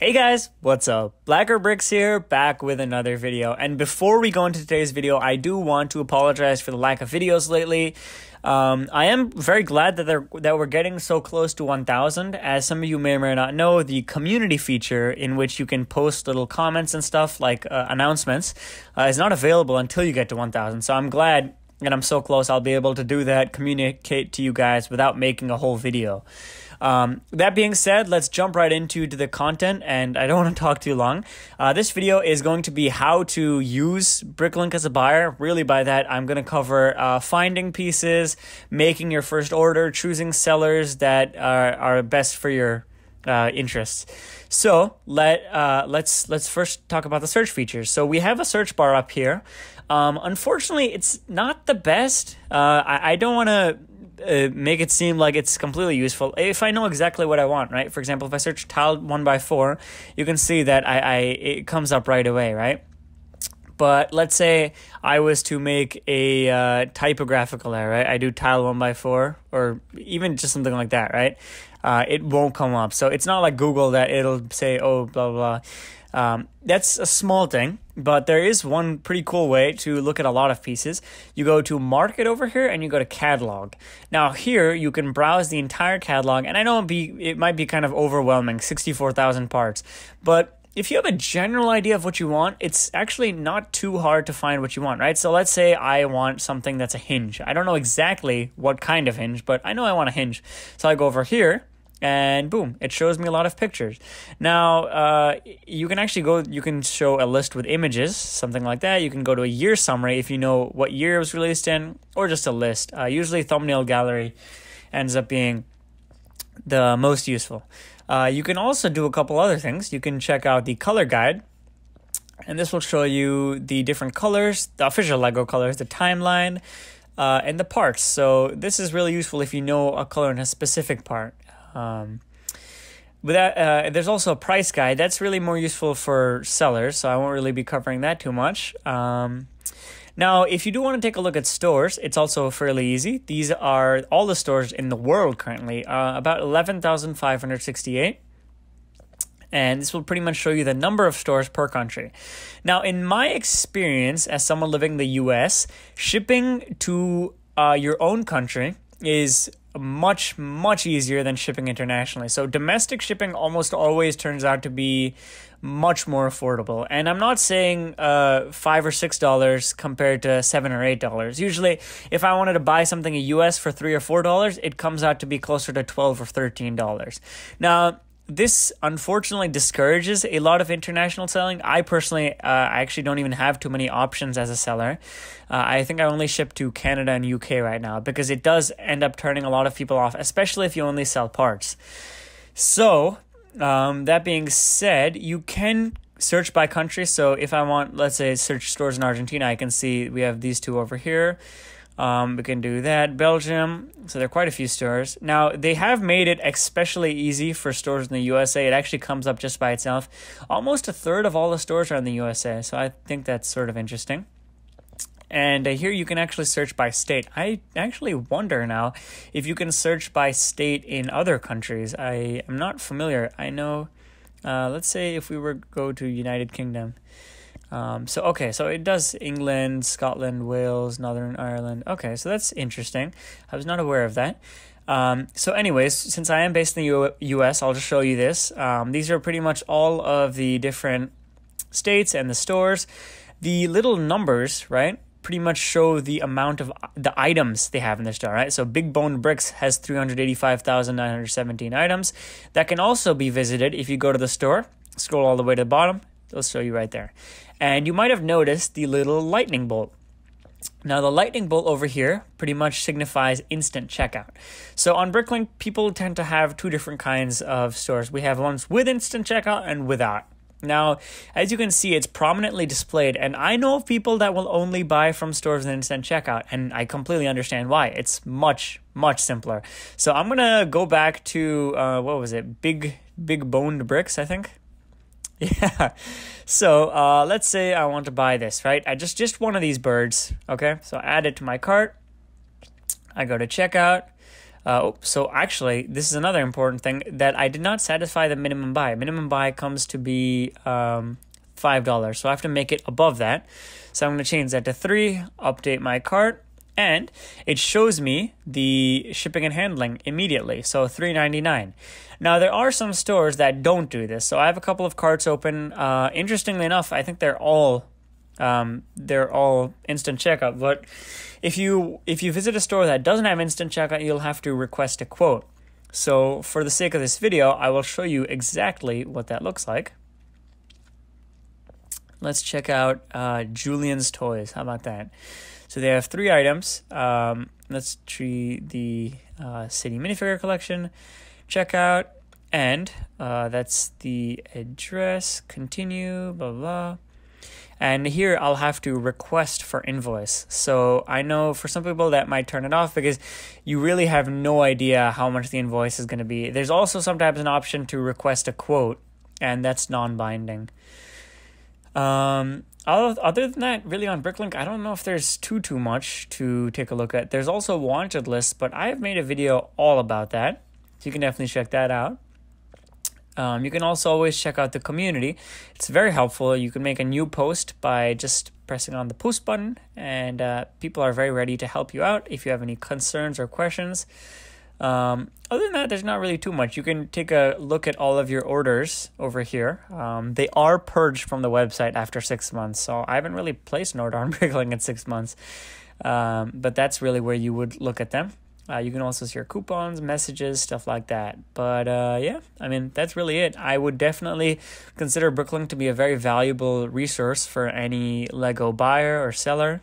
Hey guys, what's up? Blacker Bricks here, back with another video. And before we go into today's video, I do want to apologize for the lack of videos lately. I am very glad that we're getting so close to 1,000. As some of you may or may not know, the community feature in which you can post little comments and stuff like announcements is not available until you get to 1,000. So I'm glad that I'm so close. I'll be able to do that, communicate to you guys without making a whole video. That being said, let's jump right into the content, and I don't want to talk too long. This video is going to be how to use Bricklink as a buyer. Really, by that, I'm going to cover finding pieces, making your first order, choosing sellers that are best for your interests. So let's first talk about the search features. So we have a search bar up here. Unfortunately, it's not the best. I don't want to make it seem like it's completely useful if I know exactly what I want, right? For example, if I search tile 1x4, you can see that it comes up right away, right? But let's say I was to make a typographical error, right? I do tile 1x4 or even just something like that, right? It won't come up. So it's not like Google that it'll say, oh, blah, blah, blah. That's a small thing, but there is one pretty cool way to look at a lot of pieces. You go to Market over here and you go to Catalog. Now here you can browse the entire catalog, and I know it might be kind of overwhelming, 64,000 parts, but if you have a general idea of what you want, it's actually not too hard to find what you want, right? So let's say I want something that's a hinge. I don't know exactly what kind of hinge, but I know I want a hinge. So I go over here, and boom, it shows me a lot of pictures. Now, you can actually you can show a list with images, something like that. You can go to a year summary if you know what year it was released in, or just a list. Usually thumbnail gallery ends up being the most useful. You can also do a couple other things. You can check out the color guide, and this will show you the different colors, the official LEGO colors, the timeline, and the parts. So this is really useful if you know a color in a specific part. There's also a price guide. That's really more useful for sellers, so I won't really be covering that too much. Now, if you do want to take a look at stores, it's also fairly easy. These are all the stores in the world currently, about 11,568. And this will pretty much show you the number of stores per country. Now, in my experience as someone living in the US, shipping to your own country is much easier than shipping internationally. So domestic shipping almost always turns out to be much more affordable. And I'm not saying $5 or $6 compared to $7 or $8. Usually, if I wanted to buy something in US for $3 or $4, it comes out to be closer to $12 or $13. Now, this unfortunately discourages a lot of international selling. I personally actually don't even have too many options as a seller. I think I only ship to Canada and UK right now because it does end up turning a lot of people off, especially if you only sell parts. So, that being said, you can search by country. So if I want, let's say, search stores in Argentina, I can see we have these two over here. We can do that. Belgium. So there are quite a few stores. Now, they have made it especially easy for stores in the USA. It actually comes up just by itself. Almost a third of all the stores are in the USA. So I think that's sort of interesting. And here you can actually search by state. I actually wonder now if you can search by state in other countries. I am not familiar. I know, let's say if we were go to United Kingdom. So it does England, Scotland, Wales, Northern Ireland. Okay, so that's interesting. I was not aware of that. So anyways, since I am based in the US, I'll just show you this. These are pretty much all of the different states and the stores. The little numbers, right, pretty much show the amount of the items they have in their store, right? So Big Bone Bricks has 385,917 items. That can also be visited if you go to the store, scroll all the way to the bottom. It'll show you right there. And you might have noticed the little lightning bolt. Now, the lightning bolt over here pretty much signifies instant checkout. So on Bricklink, people tend to have two different kinds of stores. We have ones with instant checkout and without. Now, as you can see, it's prominently displayed, and I know of people that will only buy from stores with instant checkout, and I completely understand why. It's much simpler. So I'm going to go back to, what was it? Big Boned Bricks, I think. Yeah. So let's say I want to buy this, right? I just one of these birds. Okay. So I add it to my cart. I go to checkout. So actually, this is another important thing, that I did not satisfy the minimum buy. Minimum buy comes to be $5, so I have to make it above that. So I'm going to change that to 3, update my cart, and it shows me the shipping and handling immediately. So $3.99. Now there are some stores that don't do this. So I have a couple of carts open. Interestingly enough, I think they're all instant checkout. But if you visit a store that doesn't have instant checkout, you'll have to request a quote. So for the sake of this video, I will show you exactly what that looks like. Let's check out Julian's Toys. How about that? So they have 3 items. Let's try the City Minifigure Collection. Checkout, and that's the address. Continue, blah, blah. And here I'll have to request for invoice. So I know for some people that might turn it off because you really have no idea how much the invoice is going to be. There's also sometimes an option to request a quote, and that's non-binding. Other than that, really on Bricklink, I don't know if there's too much to take a look at. There's also wanted lists, but I have made a video all about that. So you can definitely check that out. You can also always check out the community. It's very helpful. You can make a new post by just pressing on the post button, and people are very ready to help you out if you have any concerns or questions. Other than that, there's not really too much. You can take a look at all of your orders over here. They are purged from the website after 6 months, so I haven't really placed an order on Bricklink in 6 months. But that's really where you would look at them. You can also see your coupons, messages, stuff like that. But yeah, I mean, that's really it. I would definitely consider Bricklink to be a very valuable resource for any Lego buyer or seller.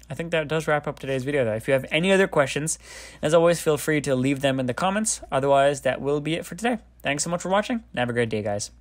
I think that does wrap up today's video, though. If you have any other questions, as always, feel free to leave them in the comments. Otherwise, that will be it for today. Thanks so much for watching, and have a great day, guys.